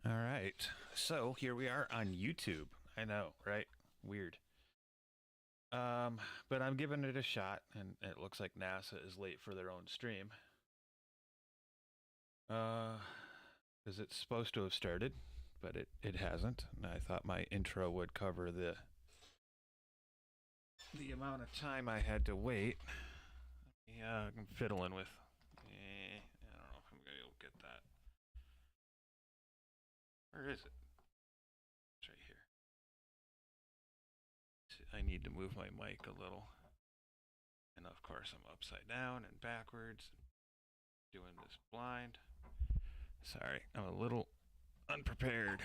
All right. So here we are on YouTube. I know, right? Weird. But I'm giving it a shot, and it looks like NASA is late for their own stream. Because it's supposed to have started, but it hasn't. And I thought my intro would cover the amount of time I had to wait. Yeah, I'm fiddling with. I don't know if I'm gonna be able to get that. Where is it? It's right here. I need to move my mic a little. And of course, I'm upside down and backwards, doing this blind. Sorry, I'm a little unprepared.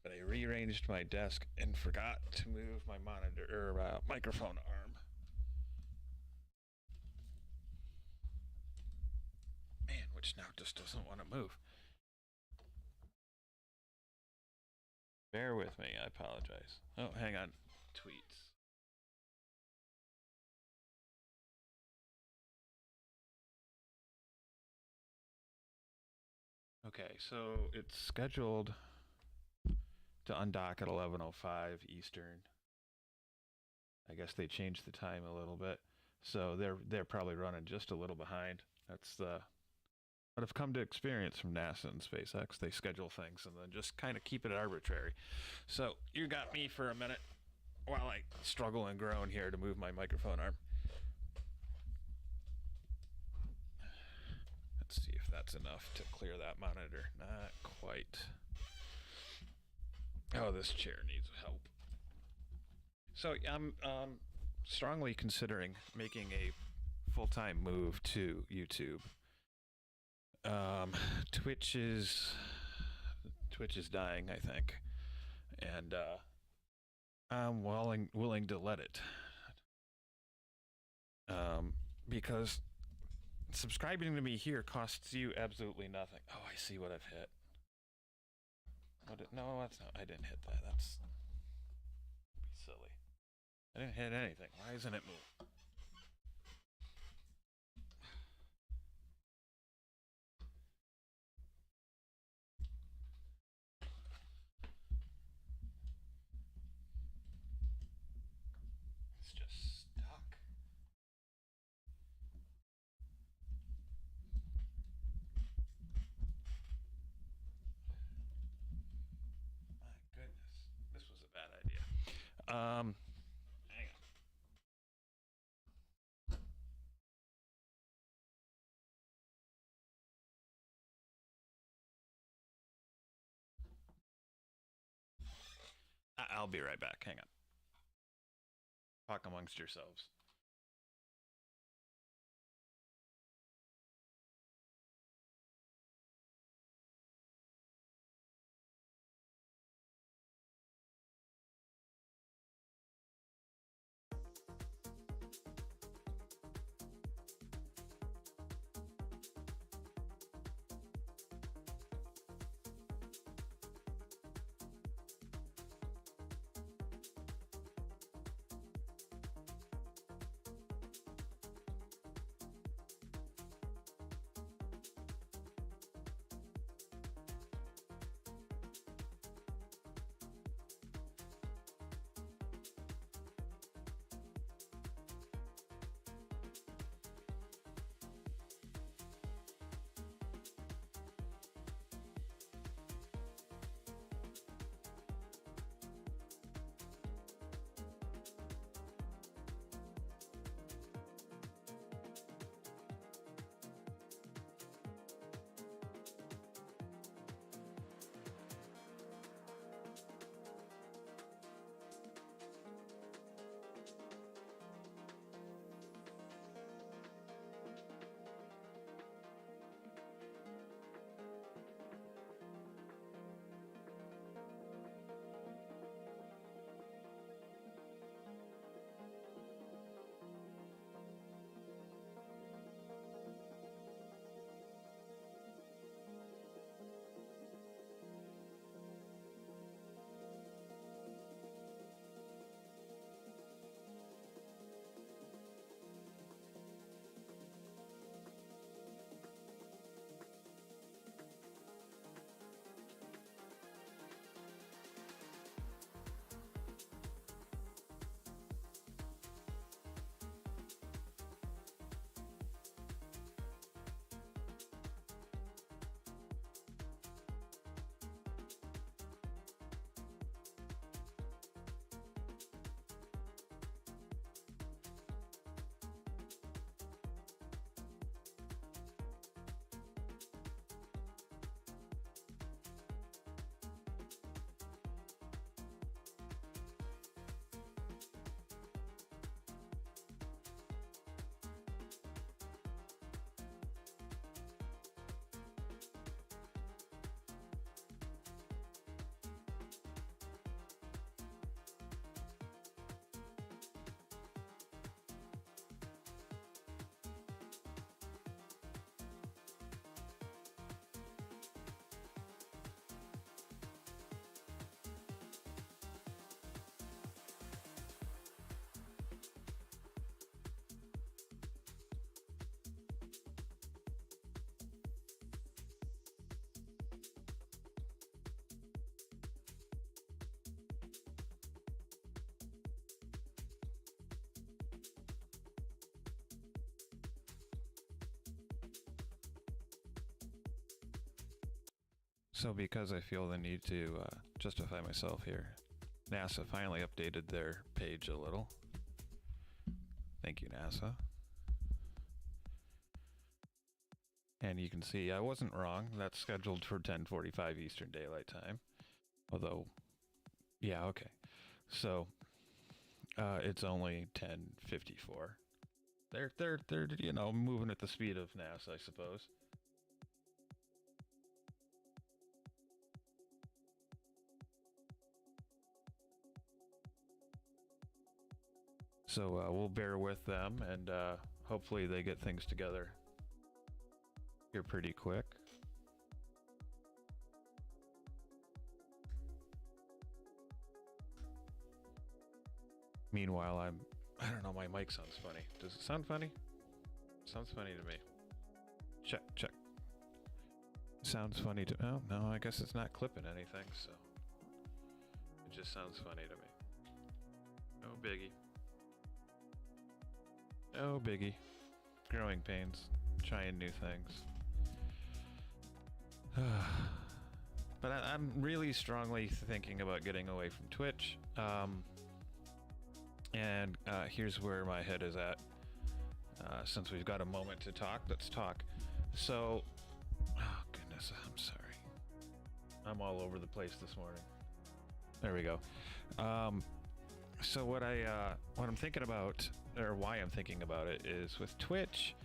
But I rearranged my desk and forgot to move my monitor or microphone arm. Man, which now just doesn't want to move. Bear with me, I apologize. Oh, hang on. Tweets. Okay, so it's scheduled to undock at 11:05 Eastern. I guess they changed the time a little bit, so they're probably running just a little behind. That's what I've come to experience from NASA and SpaceX. They schedule things and then just kind of keep it arbitrary. So you got me for a minute while I struggle and groan here to move my microphone arm. Let's see if that's enough to clear that monitor. Not quite. Oh, this chair needs help. So I'm strongly considering making a full-time move to YouTube. Twitch is dying, I think, and I'm willing to let it. Because subscribing to me here costs you absolutely nothing. Oh, I see what I've hit. No, that's not. I didn't hit that. That's be silly. I didn't hit anything. Why isn't it moving? It's just stuck. My goodness, this was a bad idea. Hang on. I'll be right back. Hang on. Talk amongst yourselves. So because I feel the need to justify myself here, NASA finally updated their page a little. Thank you, NASA. And you can see I wasn't wrong. That's scheduled for 10:45 Eastern Daylight Time. Although, yeah, okay. So it's only 10:54. They're moving at the speed of NASA, I suppose. So we'll bear with them, and hopefully they get things together here pretty quick. Meanwhile, I don't know, my mic sounds funny. Does it sound funny? Sounds funny to me. Check. Sounds funny to... Oh, no, I guess it's not clipping anything, so... It just sounds funny to me. No biggie. No biggie. Growing pains. Trying new things. But I'm really strongly thinking about getting away from Twitch. And here's where my head is at. Since we've got a moment to talk, let's talk. So, oh goodness, I'm sorry. I'm all over the place this morning. There we go. So what I'm thinking about, or why I'm thinking about it, is with Twitch,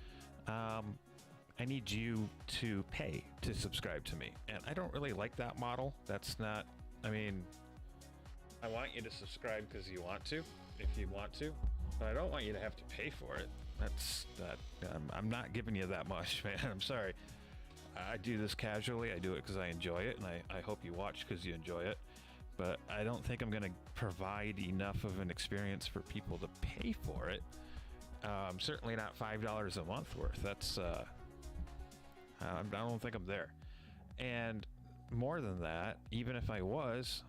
I need you to pay to subscribe to me, and I don't really like that model. That's not. I mean, I want you to subscribe because you want to, if you want to, but I don't want you to have to pay for it. I'm not giving you that much, man. I'm sorry. I do this casually. I do it because I enjoy it, and I hope you watch because you enjoy it. But I don't think I'm going to provide enough of an experience for people to pay for it. Certainly not $5 a month worth. That's I don't think I'm there. And more than that, even if I was,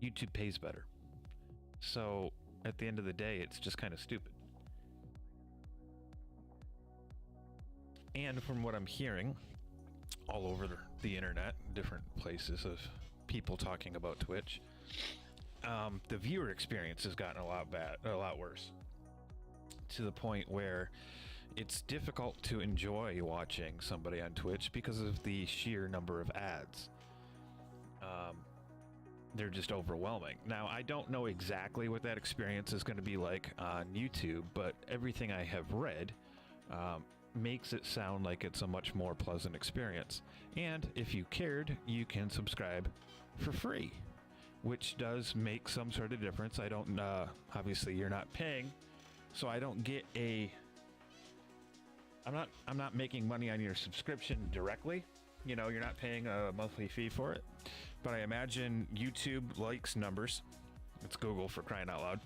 YouTube pays better. So at the end of the day, it's just kind of stupid. And from what I'm hearing all over the internet, different places of people talking about Twitch, the viewer experience has gotten a lot worse, to the point where it's difficult to enjoy watching somebody on Twitch because of the sheer number of ads. They're just overwhelming. Now, I don't know exactly what that experience is going to be like on YouTube, but everything I have read makes it sound like it's a much more pleasant experience. And if you cared, you can subscribe for free, which does make some sort of difference. I don't, obviously you're not paying, so I don't get I'm not making money on your subscription directly. You know, you're not paying a monthly fee for it. But I imagine YouTube likes numbers. It's Google, for crying out loud.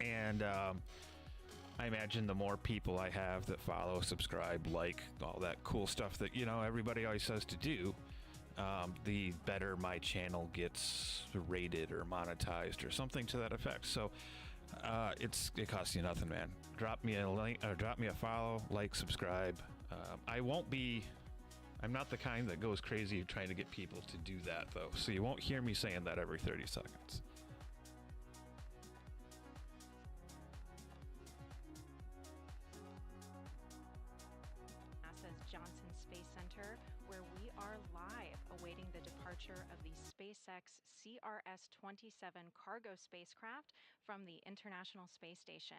And I imagine the more people I have that follow, subscribe, like, all that cool stuff that, you know, everybody always says to do, the better my channel gets rated or monetized or something to that effect. So it costs you nothing, man. Drop me a link, or drop me a follow, like, subscribe. I'm not the kind that goes crazy trying to get people to do that, though. So you won't hear me saying that every 30 seconds. NASA's Johnson Space Center, where we are live awaiting the departure of the SpaceX CRS-27 cargo spacecraft from the International Space Station.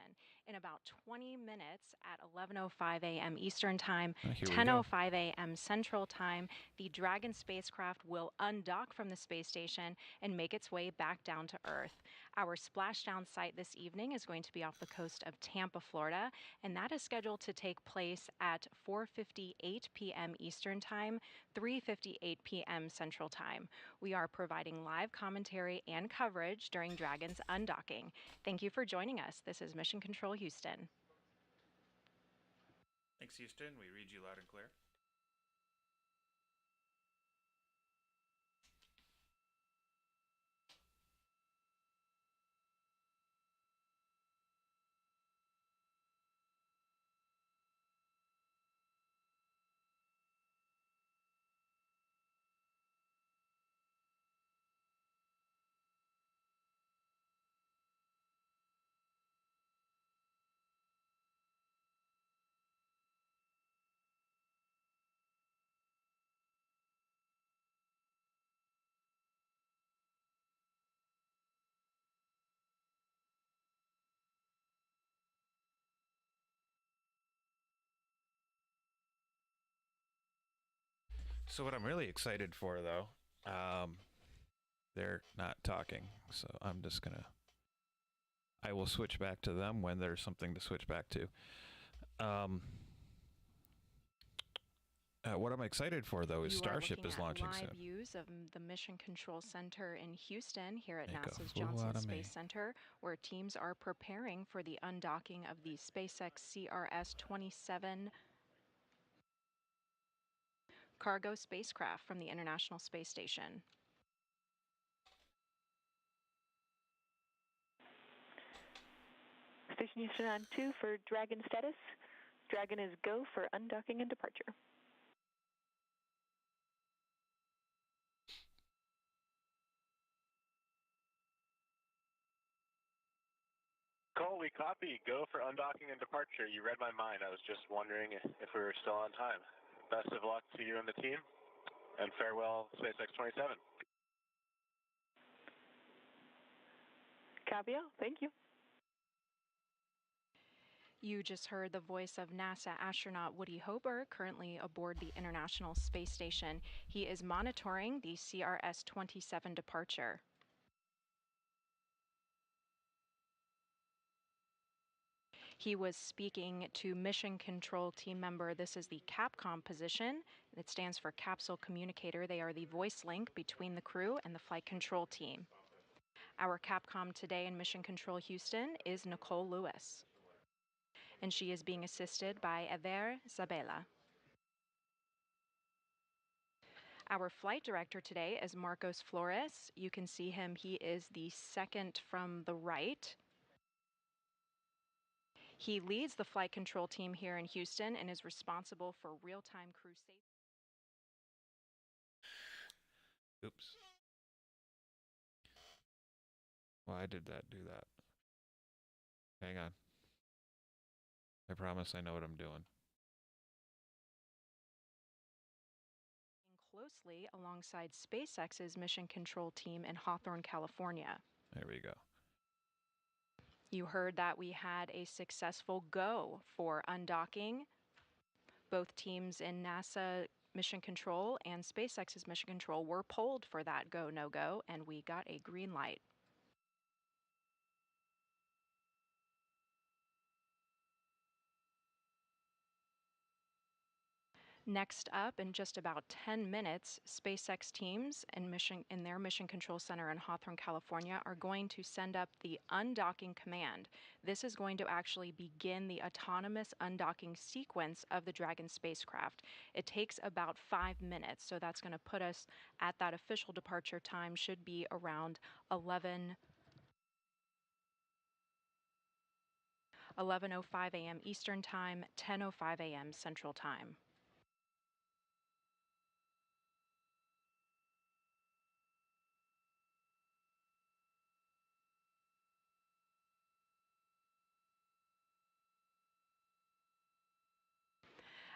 In about 20 minutes at 11:05 a.m. Eastern Time, 10:05 a.m. Central Time, the Dragon spacecraft will undock from the space station and make its way back down to Earth. Our splashdown site this evening is going to be off the coast of Tampa, Florida, and that is scheduled to take place at 4:58 p.m. Eastern Time, 3:58 p.m. Central Time. We are providing live commentary and coverage during Dragon's undocking. Thank you for joining us. This is Mission Control Houston. Thanks, Houston. We read you loud and clear. So what I'm really excited for, though, they're not talking, so I'm just gonna. I will switch back to them when there's something to switch back to. Um, what I'm excited for, though, is You are Starship looking is at launching live soon. views of the Mission Control Center in Houston here at Make a NASA's fool Johnson out of Space me. Center, where teams are preparing for the undocking of the SpaceX CRS-27 cargo spacecraft from the International Space Station. Station Houston on 2 for Dragon status. Dragon is go for undocking and departure. Cole, we copy. Go for undocking and departure. You read my mind. I was just wondering if we were still on time. Best of luck to you and the team, and farewell, SpaceX 27. Copy all. Thank you. You just heard the voice of NASA astronaut Woody Hober, currently aboard the International Space Station. He is monitoring the CRS-27 departure. He was speaking to Mission Control Team Member. This is the CAPCOM position. It stands for Capsule Communicator. They are the voice link between the crew and the flight control team. Our CAPCOM today in Mission Control Houston is Nicole Lewis, and she is being assisted by Ever Zabela. Our flight director today is Marcos Flores. You can see him. He is the second from the right. He leads the flight control team here in Houston and is responsible for real-time crew safety. Oops. Why did that do that? Hang on. I promise I know what I'm doing. Closely alongside SpaceX's mission control team in Hawthorne, California. There we go. You heard that we had a successful go for undocking. Both teams in NASA Mission Control and SpaceX's Mission Control were polled for that go, no go, and we got a green light. Next up, in just about 10 minutes, SpaceX teams in their Mission Control Center in Hawthorne, California, are going to send up the undocking command. This is going to actually begin the autonomous undocking sequence of the Dragon spacecraft. It takes about 5 minutes, so that's going to put us at that official departure time should be around 11:05 a.m. Eastern Time, 10:05 a.m. Central Time.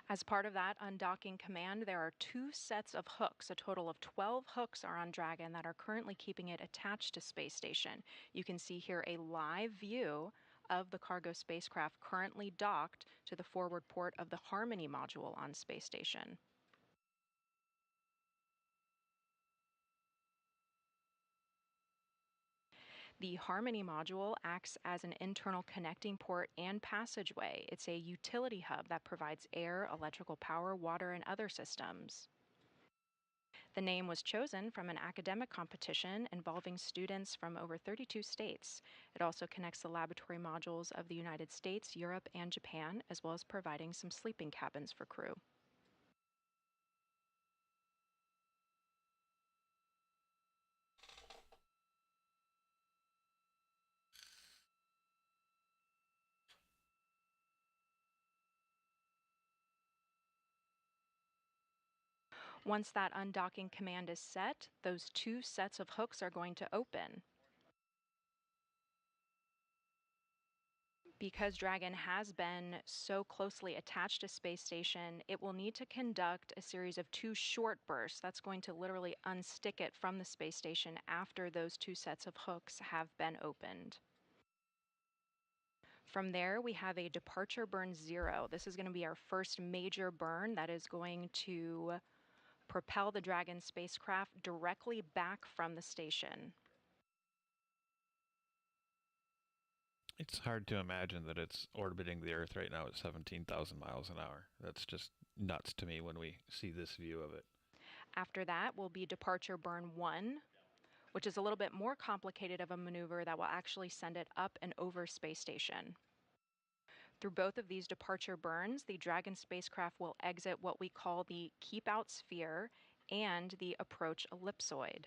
As part of that undocking command, there are 2 sets of hooks. A total of 12 hooks are on Dragon that are currently keeping it attached to space station. You can see here a live view of the cargo spacecraft currently docked to the forward port of the Harmony module on space station. The Harmony module acts as an internal connecting port and passageway. It's a utility hub that provides air, electrical power, water, and other systems. The name was chosen from an academic competition involving students from over 32 states. It also connects the laboratory modules of the United States, Europe, and Japan, as well as providing some sleeping cabins for crew. Once that undocking command is set, those 2 sets of hooks are going to open. Because Dragon has been so closely attached to space station, it will need to conduct a series of 2 short bursts. That's going to literally unstick it from the space station after those 2 sets of hooks have been opened. From there, we have a departure burn 0. This is going to be our first major burn that is going to propel the Dragon spacecraft directly back from the station. It's hard to imagine that it's orbiting the Earth right now at 17,000 miles an hour. That's just nuts to me when we see this view of it. After that will be departure burn 1, which is a little bit more complicated of a maneuver that will actually send it up and over space station. Through both of these departure burns, the Dragon spacecraft will exit what we call the keep out sphere and the approach ellipsoid.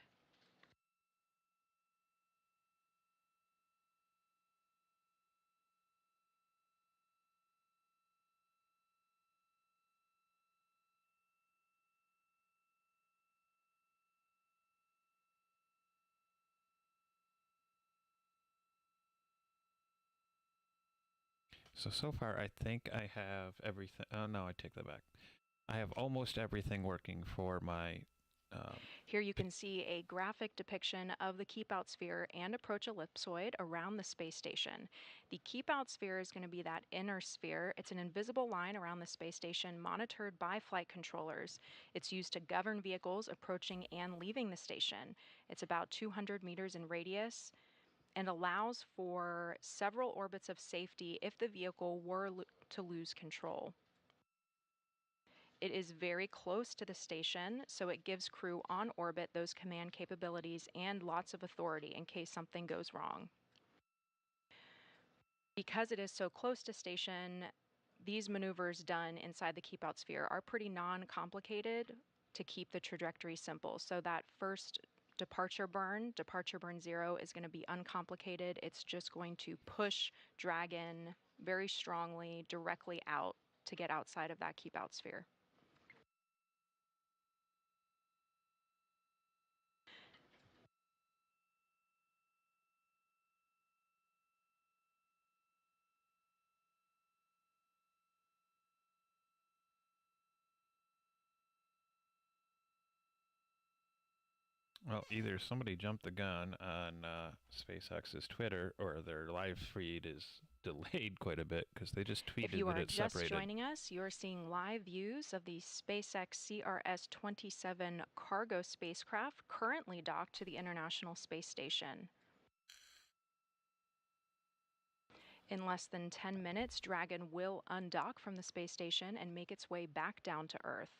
So far, I think I have everything. Oh, no, I take that back. I have almost everything working for my... Here you can see a graphic depiction of the keep out sphere and approach ellipsoid around the space station. The keep out sphere is going to be that inner sphere. It's an invisible line around the space station monitored by flight controllers. It's used to govern vehicles approaching and leaving the station. It's about 200 meters in radius and allows for several orbits of safety if the vehicle were to lose control. It is very close to the station, so it gives crew on orbit those command capabilities and lots of authority in case something goes wrong. Because it is so close to station, these maneuvers done inside the keep out sphere are pretty non-complicated to keep the trajectory simple. So that first departure burn 0, is going to be uncomplicated. It's just going to push Dragon very strongly directly out to get outside of that keep out sphere. Well, either somebody jumped the gun on SpaceX's Twitter, or their live feed is delayed quite a bit because they just tweeted If you that are it's just separated. joining us, you are seeing live views of the SpaceX CRS-27 cargo spacecraft currently docked to the International Space Station. In less than 10 minutes, Dragon will undock from the space station and make its way back down to Earth.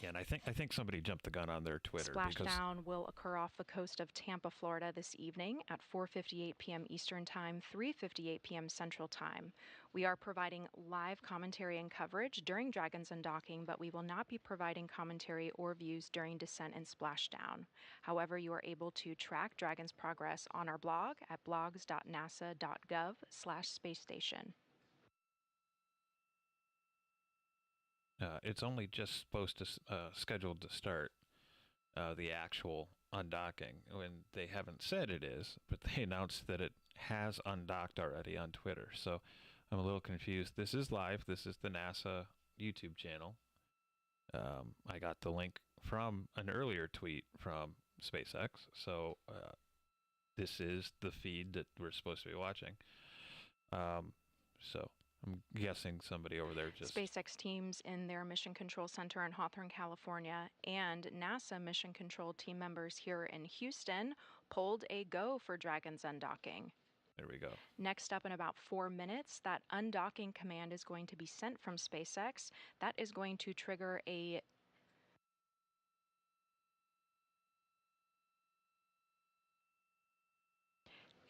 Yeah, and I think somebody jumped the gun on their Twitter because Splashdown will occur off the coast of Tampa, Florida this evening at 4:58 p.m. Eastern Time, 3:58 p.m. Central Time. We are providing live commentary and coverage during Dragon's undocking, but we will not be providing commentary or views during descent and splashdown. However, you are able to track Dragon's progress on our blog at blogs.nasa.gov/spacestation. it's only just supposed to scheduled to start the actual undocking when they haven't said it is, but they announced that it has undocked already on Twitter. So I'm a little confused. This is live. This is the NASA YouTube channel. I got the link from an earlier tweet from SpaceX. So this is the feed that we're supposed to be watching. So I'm guessing somebody over there just... SpaceX teams in their Mission Control Center in Hawthorne, California, and NASA Mission Control team members here in Houston pulled a go for Dragon's undocking. There we go. Next up in about 4 minutes, that undocking command is going to be sent from SpaceX. That is going to trigger a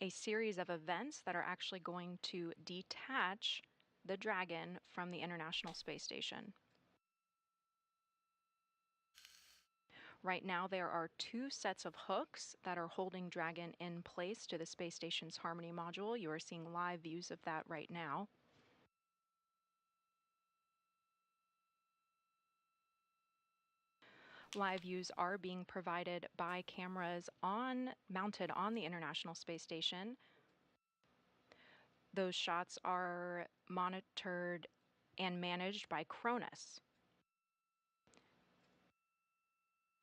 series of events that are actually going to detach the Dragon from the International Space Station. Right now, there are 2 sets of hooks that are holding Dragon in place to the space station's Harmony module. You are seeing live views of that right now. Live views are being provided by cameras mounted on the International Space Station. Those shots are monitored and managed by Cronus.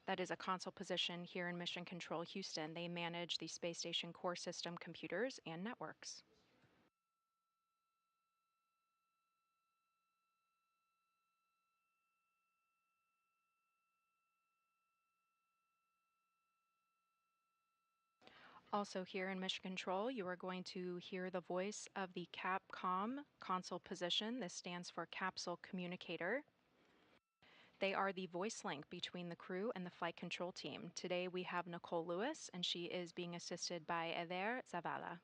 That is a console position here in Mission Control Houston. They manage the space station core system computers and networks. Also here in Mission Control, you are going to hear the voice of the CAPCOM console position. This stands for Capsule Communicator. They are the voice link between the crew and the flight control team. Today we have Nicole Lewis, and she is being assisted by Eder Zavala.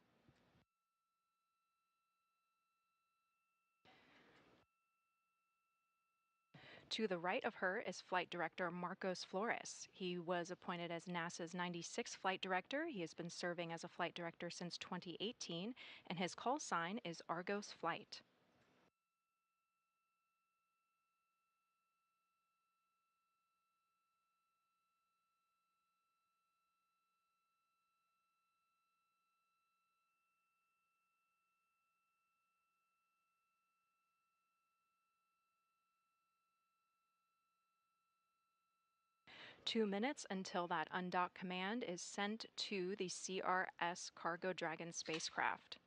To the right of her is Flight Director Marcos Flores. He was appointed as NASA's 96th Flight Director. He has been serving as a Flight Director since 2018, and his call sign is Argos Flight. Two minutes until that undock command is sent to the CRS Cargo Dragon spacecraft.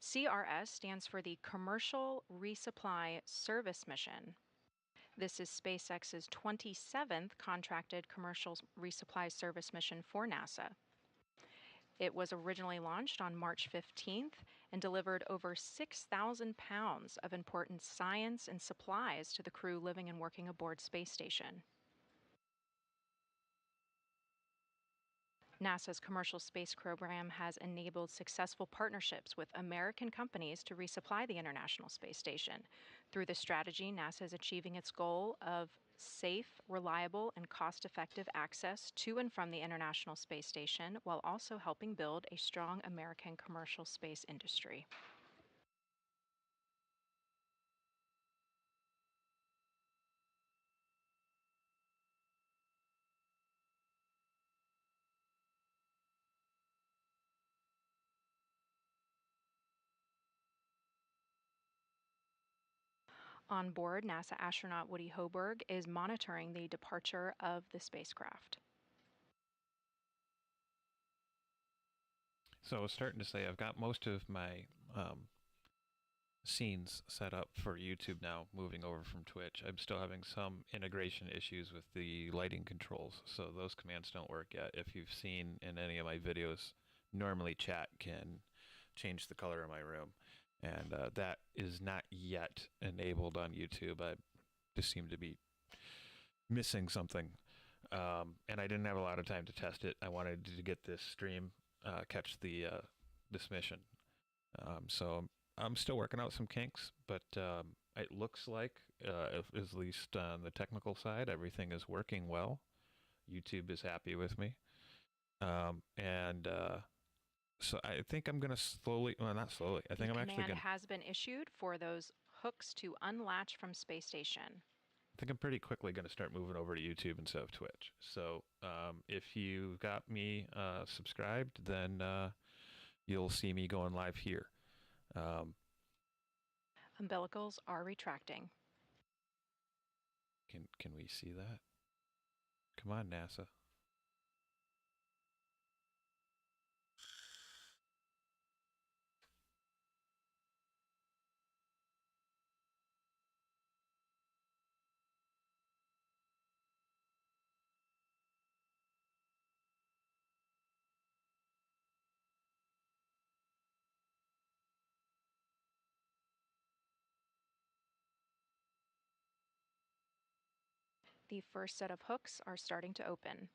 CRS stands for the Commercial Resupply Service Mission. This is SpaceX's 27th contracted commercial resupply service mission for NASA. It was originally launched on March 15th and delivered over 6,000 pounds of important science and supplies to the crew living and working aboard Space Station. NASA's commercial space program has enabled successful partnerships with American companies to resupply the International Space Station. Through this strategy, NASA is achieving its goal of safe, reliable, and cost-effective access to and from the International Space Station, while also helping build a strong American commercial space industry. On board, NASA astronaut Woody Hoburg is monitoring the departure of the spacecraft. So I was starting to say I've got most of my scenes set up for YouTube now, moving over from Twitch. I'm still having some integration issues with the lighting controls, so those commands don't work yet. If you've seen in any of my videos, normally chat can change the color of my room, and that is not yet enabled on YouTube. I just seem to be missing something, and I didn't have a lot of time to test it. I wanted to get this stream catch the this mission, so I'm still working out some kinks, but it looks like, at least on the technical side, everything is working well. YouTube is happy with me, and so I think I'm gonna slowly, well, not slowly. I think I'm actually Command gonna. has been issued for those hooks to unlatch from Space Station. I think I'm pretty quickly going to start moving over to YouTube instead of Twitch. So if you got me subscribed, then you'll see me going live here. Umbilicals are retracting. Can we see that? Come on, NASA. The first set of hooks are starting to open.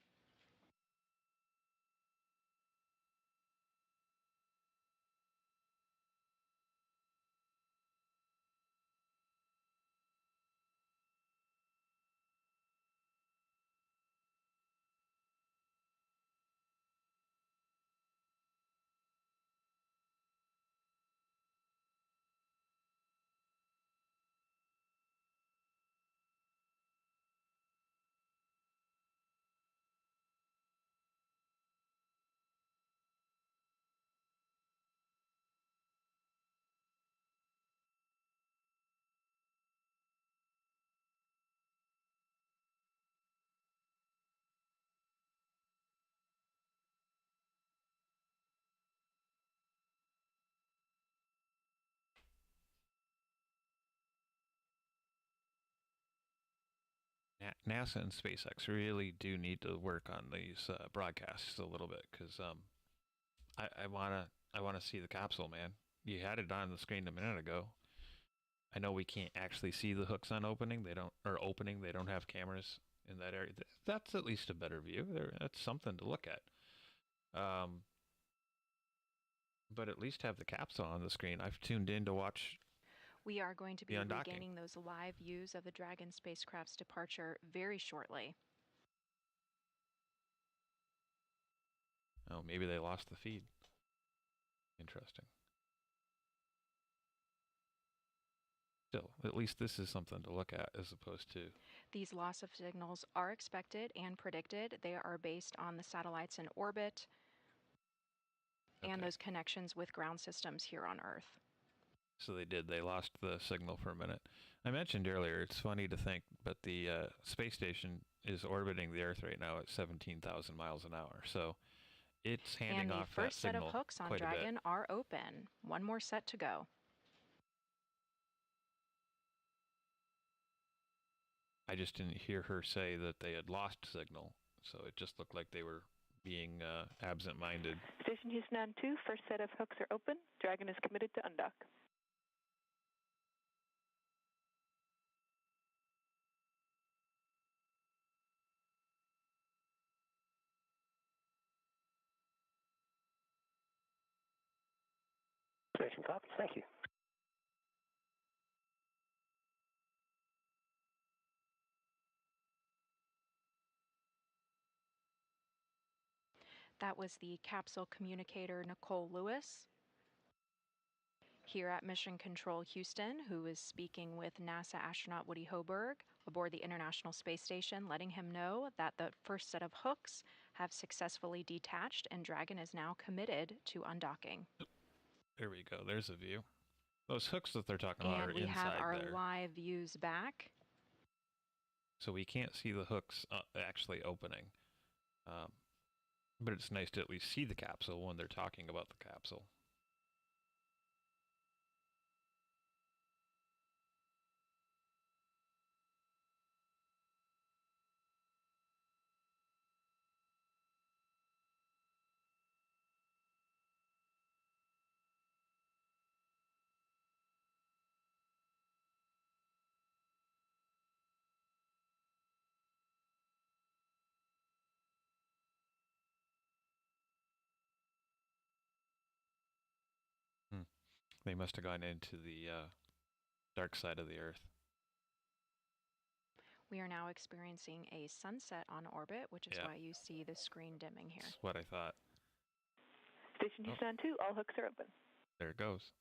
NASA and SpaceX really do need to work on these broadcasts a little bit, because I wanna see the capsule, man. You had it on the screen a minute ago. I know we can't actually see the hooks on opening. They don't or opening. They don't have cameras in that area. That's at least a better view. That's something to look at. But at least have the capsule on the screen. I've tuned in to watch. We are going to be The undocking. regaining those live views of the Dragon spacecraft's departure very shortly. Oh, maybe they lost the feed. Interesting. Still, at least this is something to look at as opposed to. These loss of signals are expected and predicted. They are based on the satellites in orbit and those connections with ground systems here on Earth. So they did. They lost the signal for a minute. I mentioned earlier, it's funny to think, but the space station is orbiting the Earth right now at 17,000 miles an hour. So it's handing off that signal. And the first set of hooks on Dragon are open. One more set to go. I just didn't hear her say that they had lost signal, so it just looked like they were being absent-minded. Station Houston on 2, first set of hooks are open. Dragon is committed to undock. Station copy. Thank you. That was the capsule communicator Nicole Lewis here at Mission Control Houston, who is speaking with NASA astronaut Woody Hoburg aboard the International Space Station, letting him know that the first set of hooks have successfully detached and Dragon is now committed to undocking. There we go. There's a view. Those hooks that they're talking about are inside there. And we have our live views back. So we can't see the hooks actually opening. But it's nice to at least see the capsule when they're talking about the capsule. They must have gone into the dark side of the Earth. We are now experiencing a sunset on orbit, which is why you see the screen dimming here. That's what I thought. Station Houston on 2, all hooks are open. There it goes.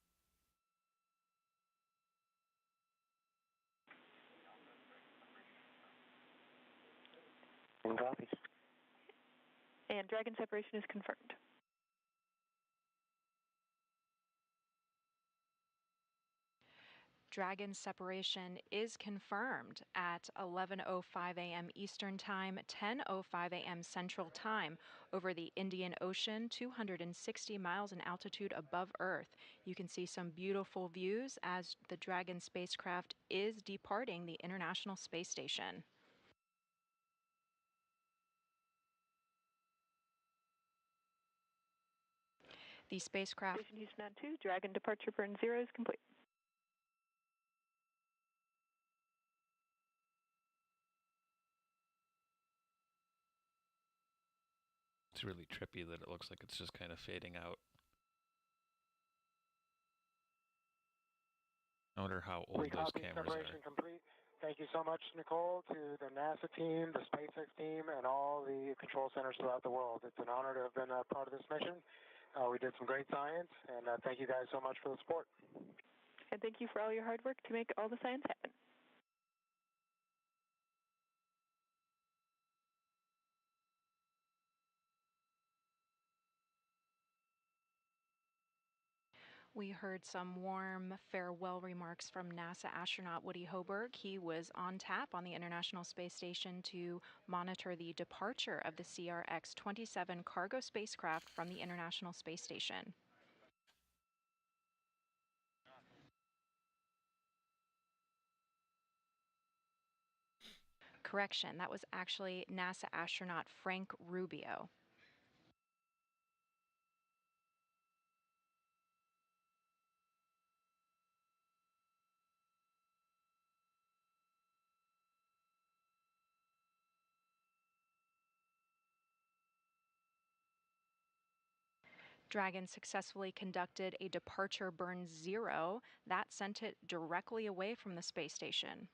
And copies. And Dragon separation is confirmed. Dragon separation is confirmed at 11:05 a.m. Eastern Time, 10:05 a.m. Central Time over the Indian Ocean, 260 miles in altitude above Earth. You can see some beautiful views as the Dragon spacecraft is departing the International Space Station. The spacecraft... Station Houston on 2, Dragon departure burn 0 is complete. It's really trippy that it looks like it's just kind of fading out. I wonder how old those cameras separation are. Complete. Thank you so much, Nicole, to the NASA team, the SpaceX team, and all the control centers throughout the world. It's an honor to have been a part of this mission. We did some great science, and thank you guys so much for the support. And thank you for all your hard work to make all the science happen. We heard some warm farewell remarks from NASA astronaut Woody Hoburg. He was on tap on the International Space Station to monitor the departure of the CRX-27 cargo spacecraft from the International Space Station. Correction, that was actually NASA astronaut Frank Rubio. Dragon successfully conducted a departure burn 0 that sent it directly away from the space station.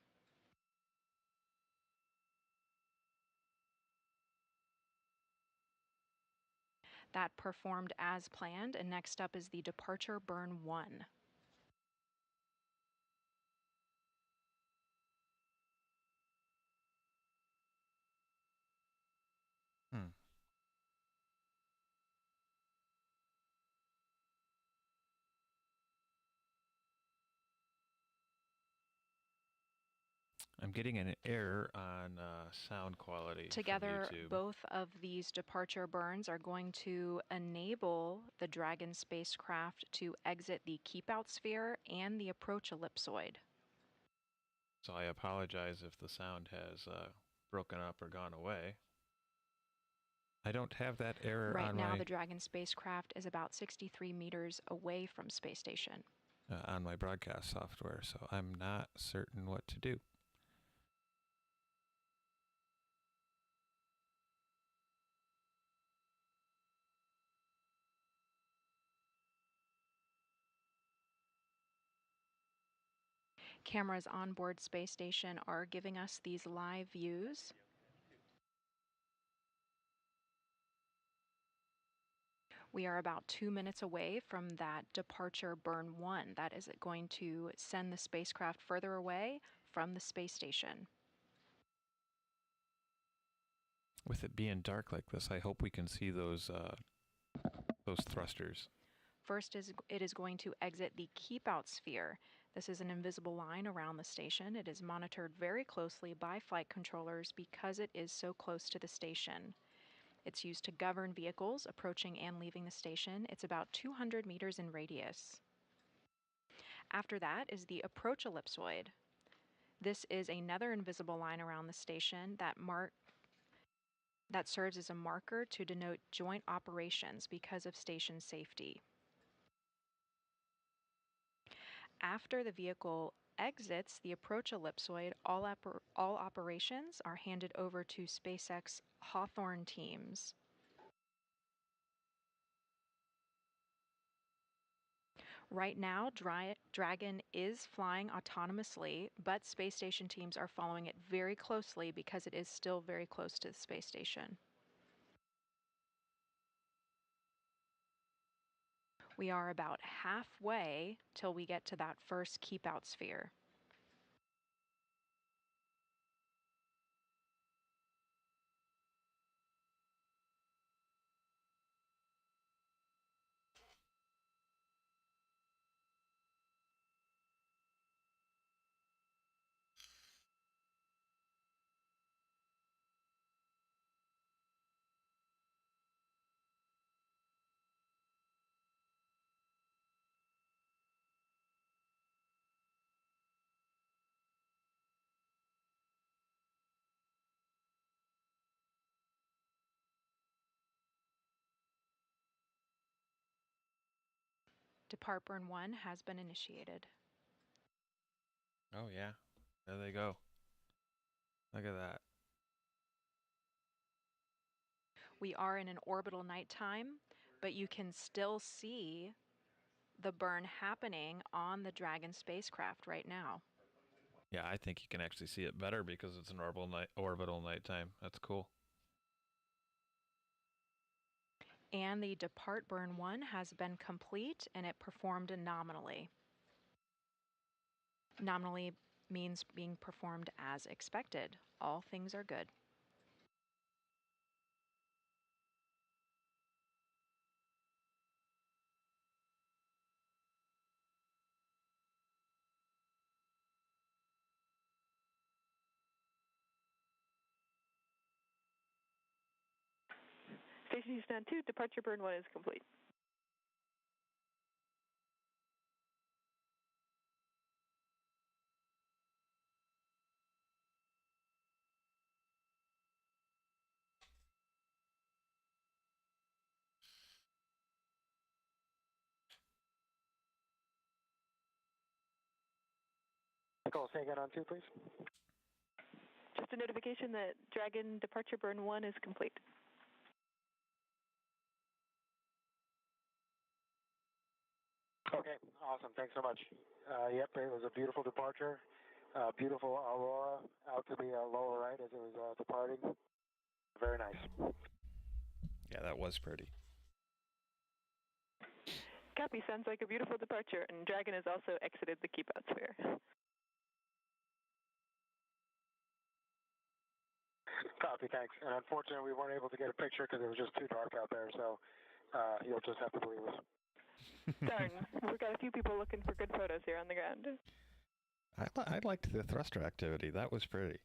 That performed as planned, and next up is the departure burn 1. I'm getting an error on sound quality Together, from YouTube. both of these departure burns are going to enable the Dragon spacecraft to exit the keep-out sphere and the approach ellipsoid. So I apologize if the sound has broken up or gone away. I don't have that error right on now. The Dragon spacecraft is about 63 meters away from space station. On my broadcast software, so I'm not certain what to do. Cameras on board space station are giving us these live views. We are about 2 minutes away from that departure burn 1. That is going to send the spacecraft further away from the space station. With it being dark like this, I hope we can see those thrusters. First, it is going to exit the keep-out sphere. This is an invisible line around the station. It is monitored very closely by flight controllers because it is so close to the station. It's used to govern vehicles approaching and leaving the station. It's about 200 meters in radius. After that is the approach ellipsoid. This is another invisible line around the station that serves as a marker to denote joint operations because of station safety. After the vehicle exits the approach ellipsoid, all operations are handed over to SpaceX Hawthorne teams. Right now, Dragon is flying autonomously, but space station teams are following it very closely because it is still very close to the space station. We are about halfway till we get to that first keep-out sphere. Depart burn 1 has been initiated. Oh yeah, there they go. Look at that. We are in an orbital nighttime, but you can still see the burn happening on the Dragon spacecraft right now. Yeah, I think you can actually see it better because it's an orbital nighttime. That's cool. And the depart burn 1 has been complete, and it performed nominally. Nominally means being performed as expected. All things are good. Station Houston 2, departure burn 1 is complete. Nicole, say again on 2, please. Just a notification that Dragon departure burn 1 is complete. Okay, awesome. Thanks so much. Yep, it was a beautiful departure. Beautiful aurora out to the lower right as it was departing. Very nice. Yeah, that was pretty. Copy. Sounds like a beautiful departure, and Dragon has also exited the keep out sphere. Copy, thanks. And unfortunately, we weren't able to get a picture because it was just too dark out there, so you'll just have to believe us. Darn. We've got a few people looking for good photos here on the ground. I liked the thruster activity. That was pretty.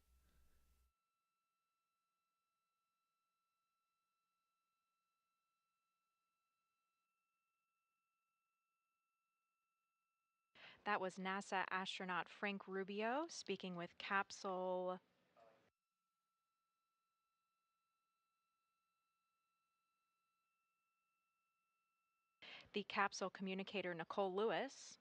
That was NASA astronaut Frank Rubio speaking with capsule the capsule communicator Nicole Lewis.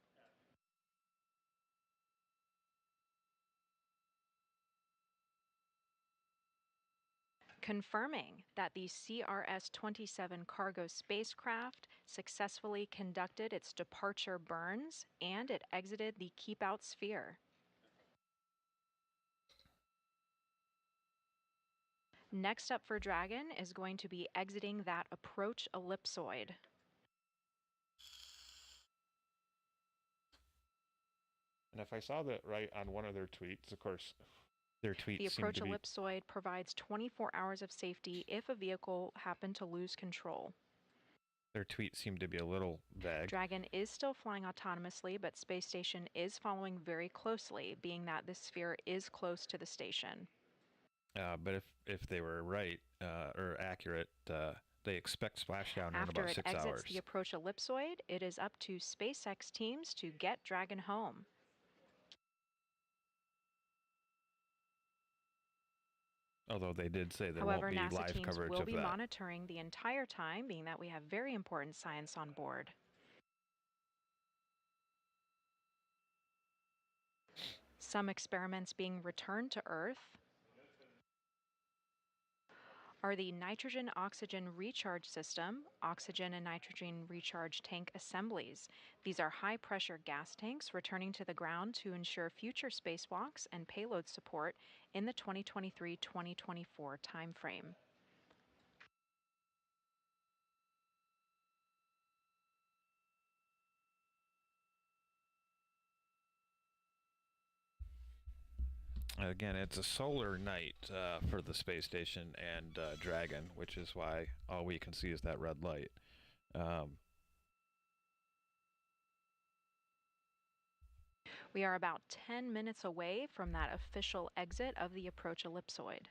Confirming that the CRS-27 cargo spacecraft successfully conducted its departure burns and it exited the keep out sphere. Next up for Dragon is going to be exiting that approach ellipsoid. And if I saw that right on one of their tweets, of course, their tweets The seem approach to be... ellipsoid provides 24 hours of safety if a vehicle happened to lose control. Their tweets seem to be a little vague. Dragon is still flying autonomously, but space station is following very closely, being that the sphere is close to the station. But if they were right or accurate, they expect splashdown in After about it 6 exits hours. the approach ellipsoid, it is up to SpaceX teams to get Dragon home. Although they did say there However, won't be NASA live teams coverage will of be that. monitoring the entire time, being that we have very important science on board. Some experiments being returned to Earth are the nitrogen-oxygen recharge system, oxygen and nitrogen recharge tank assemblies. These are high-pressure gas tanks returning to the ground to ensure future spacewalks and payload support in the 2023-2024 timeframe. Again, it's a solar night for the space station and Dragon, which is why all we can see is that red light. We are about 10 minutes away from that official exit of the approach ellipsoid.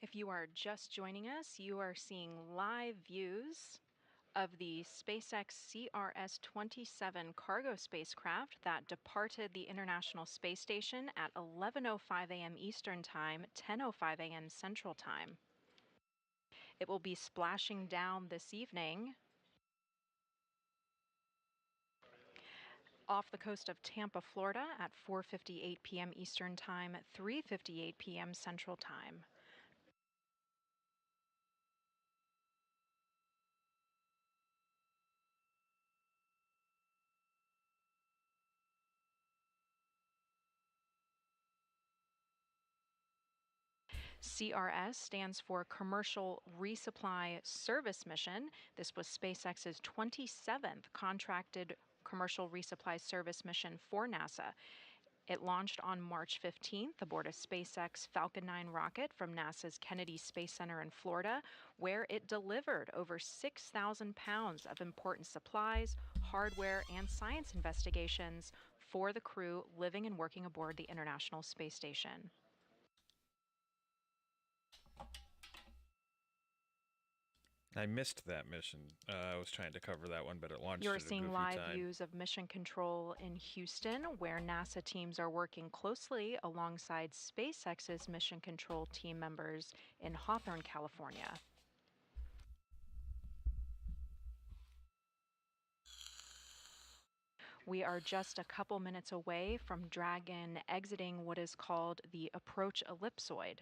If you are just joining us, you are seeing live views of the SpaceX CRS-27 cargo spacecraft that departed the International Space Station at 11:05 a.m. Eastern Time, 10:05 a.m. Central Time. It will be splashing down this evening off the coast of Tampa, Florida at 4:58 p.m. Eastern Time, 3:58 p.m. Central Time. CRS stands for Commercial Resupply Service Mission. This was SpaceX's 27th contracted commercial resupply service mission for NASA. It launched on March 15th aboard a SpaceX Falcon 9 rocket from NASA's Kennedy Space Center in Florida, where it delivered over 6,000 pounds of important supplies, hardware, and science investigations for the crew living and working aboard the International Space Station. I missed that mission. I was trying to cover that one, but it launched You're at a seeing goofy live time. views of Mission Control in Houston, where NASA teams are working closely alongside SpaceX's Mission Control team members in Hawthorne, California. We are just a couple minutes away from Dragon exiting what is called the approach ellipsoid.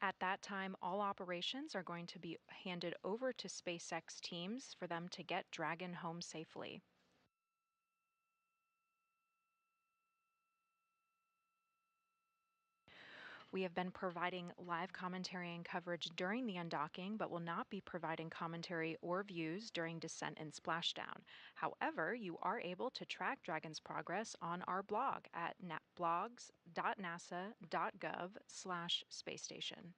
At that time, all operations are going to be handed over to SpaceX teams for them to get Dragon home safely. We have been providing live commentary and coverage during the undocking, but will not be providing commentary or views during descent and splashdown. However, you are able to track Dragon's progress on our blog at blogs.nasa.gov/spacestation.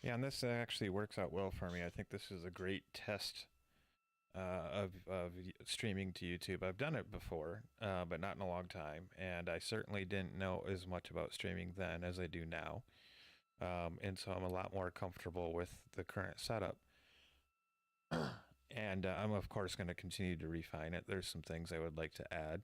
Yeah, and this actually works out well for me. I think this is a great test of streaming to YouTube. I've done it before, but not in a long time, and I certainly didn't know as much about streaming then as I do now. And so I'm a lot more comfortable with the current setup. And I'm, of course, going to continue to refine it. There's some things I would like to add.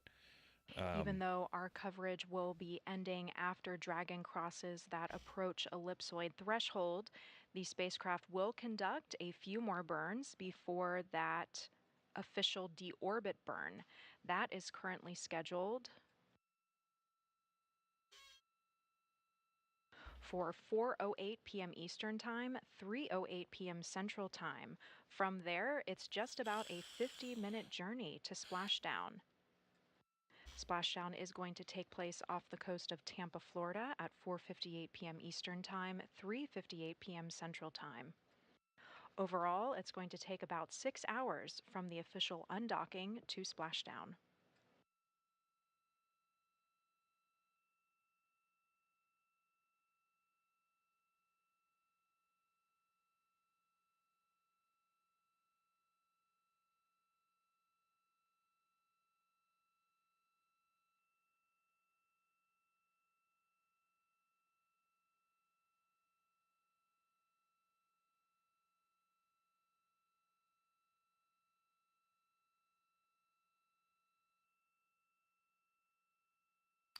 Even though our coverage will be ending after Dragon crosses that approach ellipsoid threshold, the spacecraft will conduct a few more burns before that official deorbit burn. That is currently scheduled for 4:08 p.m. Eastern Time, 3:08 p.m. Central Time. From there, it's just about a 50-minute journey to splashdown. Splashdown is going to take place off the coast of Tampa, Florida at 4:58 p.m. Eastern Time, 3:58 p.m. Central Time. Overall, it's going to take about 6 hours from the official undocking to splashdown.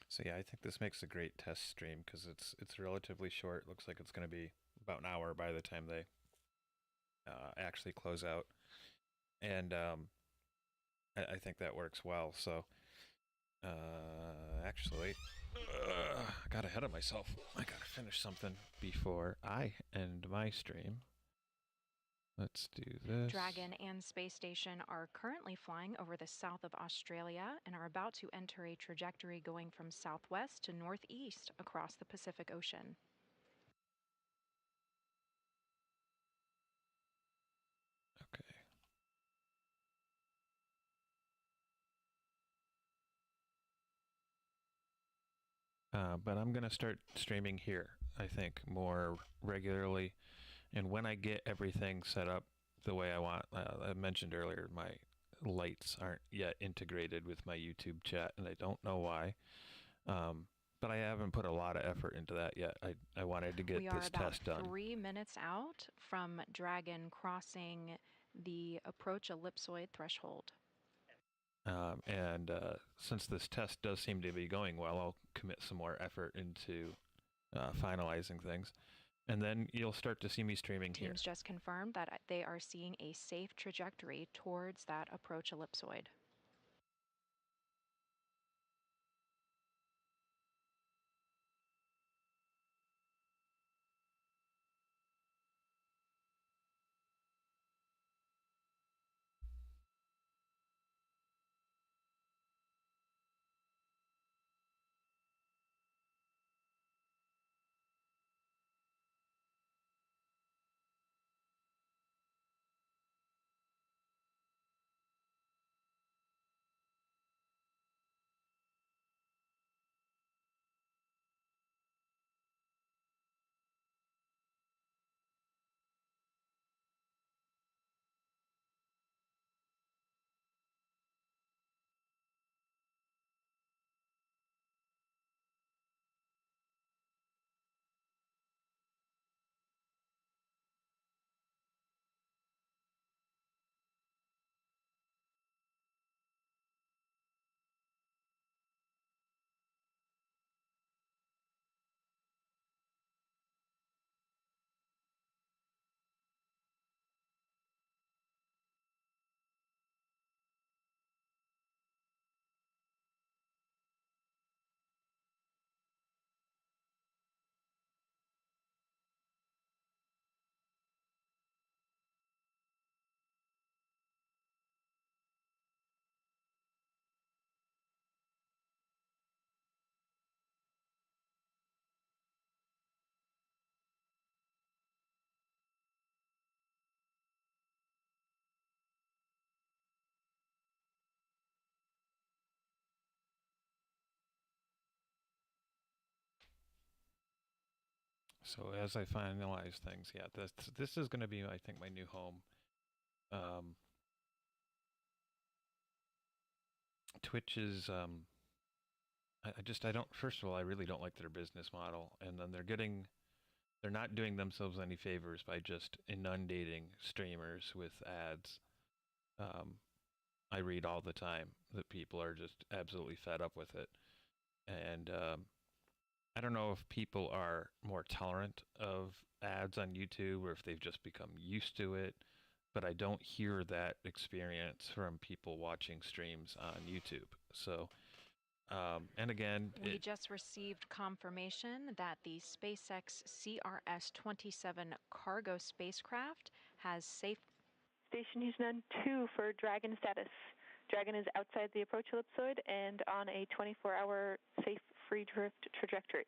So yeah, I think this makes a great test stream because it's relatively short. It looks like it's going to be about an hour by the time they actually close out, and I think that works well. So actually, I got ahead of myself. I got to finish something before I end my stream. Let's do this. Dragon and Space Station are currently flying over the south of Australia and are about to enter a trajectory going from southwest to northeast across the Pacific Ocean. Okay. But I'm going to start streaming here, I think, more regularly. And when I get everything set up the way I want, I mentioned earlier, my lights aren't yet integrated with my YouTube chat, and I don't know why. but I haven't put a lot of effort into that yet. I wanted to get We are this about test done. 3 minutes out from Dragon crossing the approach ellipsoid threshold. Since this test does seem to be going well, I'll commit some more effort into finalizing things. And then you'll start to see me streaming here. Teams just confirmed that they are seeing a safe trajectory towards that approach ellipsoid. So as I finalize things, yeah, this is going to be, I think, my new home. Twitch is, I don't. First of all, I really don't like their business model, and then they're not doing themselves any favors by just inundating streamers with ads. I read all the time that people are just absolutely fed up with it, and I don't know if people are more tolerant of ads on YouTube or if they've just become used to it, but I don't hear that experience from people watching streams on YouTube. So, and again, we just received confirmation that the SpaceX CRS-27 cargo spacecraft has safe. Station Houston 2 for Dragon status. Dragon is outside the approach ellipsoid and on a 24-hour safe free drift trajectory.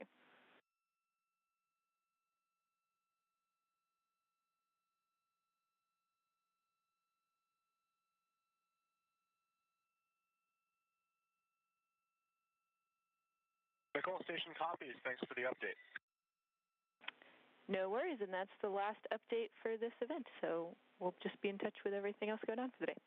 Nicole, station copies. Thanks for the update. No worries, and that's the last update for this event. So we'll just be in touch with everything else going on for the day.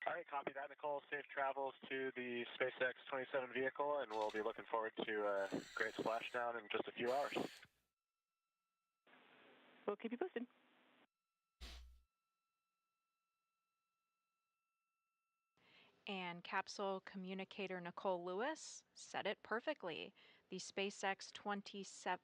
All right, copy that, Nicole. Safe travels to the SpaceX 27 vehicle, and we'll be looking forward to a great splashdown in just a few hours. We'll keep you posted. And capsule communicator Nicole Lewis said it perfectly. The SpaceX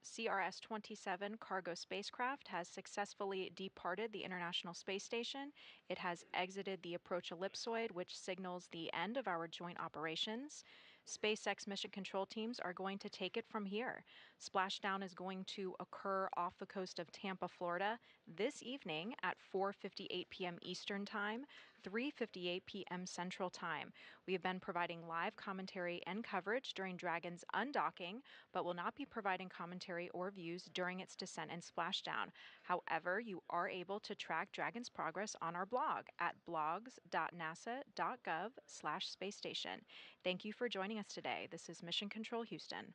CRS-27 cargo spacecraft has successfully departed the International Space Station. It has exited the approach ellipsoid, which signals the end of our joint operations. SpaceX mission control teams are going to take it from here. Splashdown is going to occur off the coast of Tampa, Florida, this evening at 4:58 p.m. Eastern Time, 3:58 p.m. Central Time. We have been providing live commentary and coverage during Dragon's undocking, but will not be providing commentary or views during its descent and splashdown. However, you are able to track Dragon's progress on our blog at blogs.nasa.gov/space station. Thank you for joining us today. This is Mission Control Houston.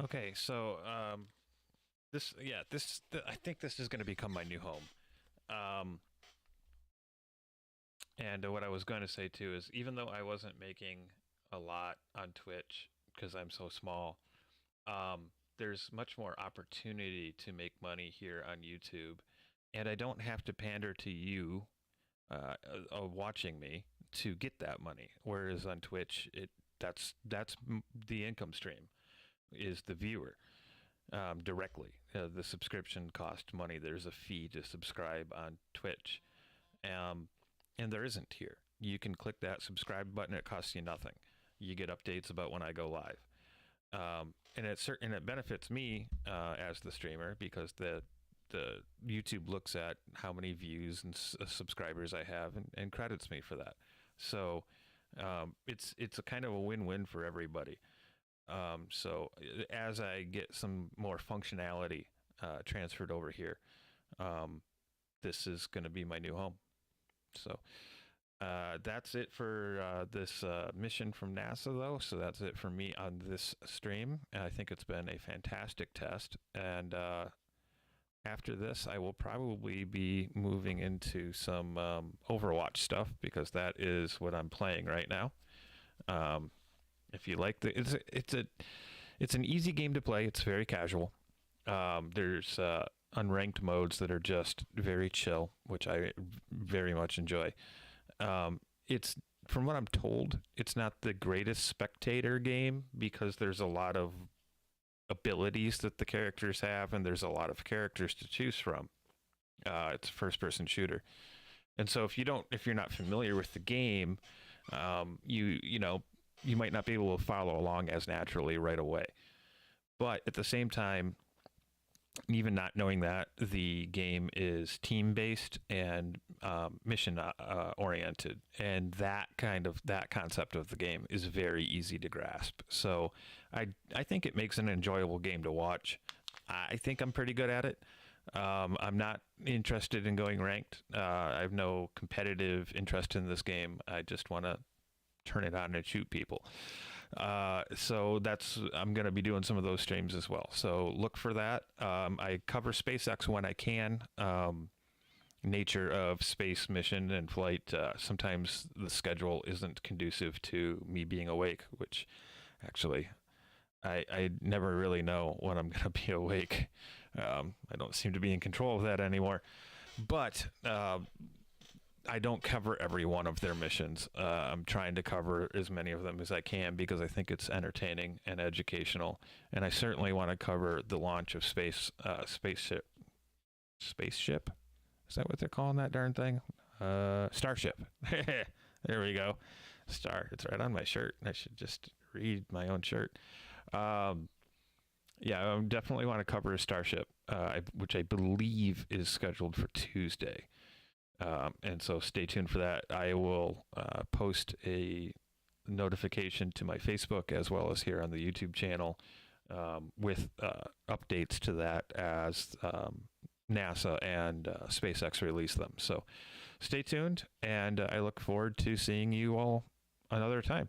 Okay, so I think this is going to become my new home. Um, and what I was going to say too is, even though I wasn't making a lot on Twitch because I'm so small, there's much more opportunity to make money here on YouTube, and I don't have to pander to you watching me to get that money. Whereas on Twitch, that's the income stream is the viewer directly. The subscription cost money. There's a fee to subscribe on Twitch, and there isn't here. You can click that subscribe button. It costs you nothing. You get updates about when I go live, and it benefits me as the streamer because the YouTube looks at how many views and subscribers I have and credits me for that. So it's a kind of a win-win for everybody. So as I get some more functionality transferred over here, this is going to be my new home. So that's it for this mission from NASA, though. So that's it for me on this stream. I think it's been a fantastic test. And after this, I will probably be moving into some Overwatch stuff because that is what I'm playing right now. If you like it's an easy game to play. It's very casual. There's unranked modes that are just very chill, which I very much enjoy. It's from what I'm told, it's not the greatest spectator game because there's a lot of abilities that the characters have, and there's a lot of characters to choose from. It's a first-person shooter, and so if you're not familiar with the game, you might not be able to follow along as naturally right away. But at the same time, even not knowing that, the game is team-based and mission oriented, and that concept of the game is very easy to grasp. So I think it makes an enjoyable game to watch. I think I'm pretty good at it. I'm not interested in going ranked. I have no competitive interest in this game. I just want to turn it on and shoot people. So I'm going to be doing some of those streams as well. So look for that. I cover SpaceX when I can. Nature of space mission and flight. Sometimes the schedule isn't conducive to me being awake, which actually I never really know when I'm going to be awake. I don't seem to be in control of that anymore. But I don't cover every one of their missions. I'm trying to cover as many of them as I can because I think it's entertaining and educational. And I certainly want to cover the launch of spaceship. Spaceship? Is that what they're calling that darn thing? Starship. There we go. Star. It's right on my shirt. I should just read my own shirt. Yeah, I definitely want to cover a Starship, which I believe is scheduled for Tuesday. And so stay tuned for that. I will post a notification to my Facebook as well as here on the YouTube channel with updates to that as NASA and SpaceX release them. So stay tuned, and I look forward to seeing you all another time.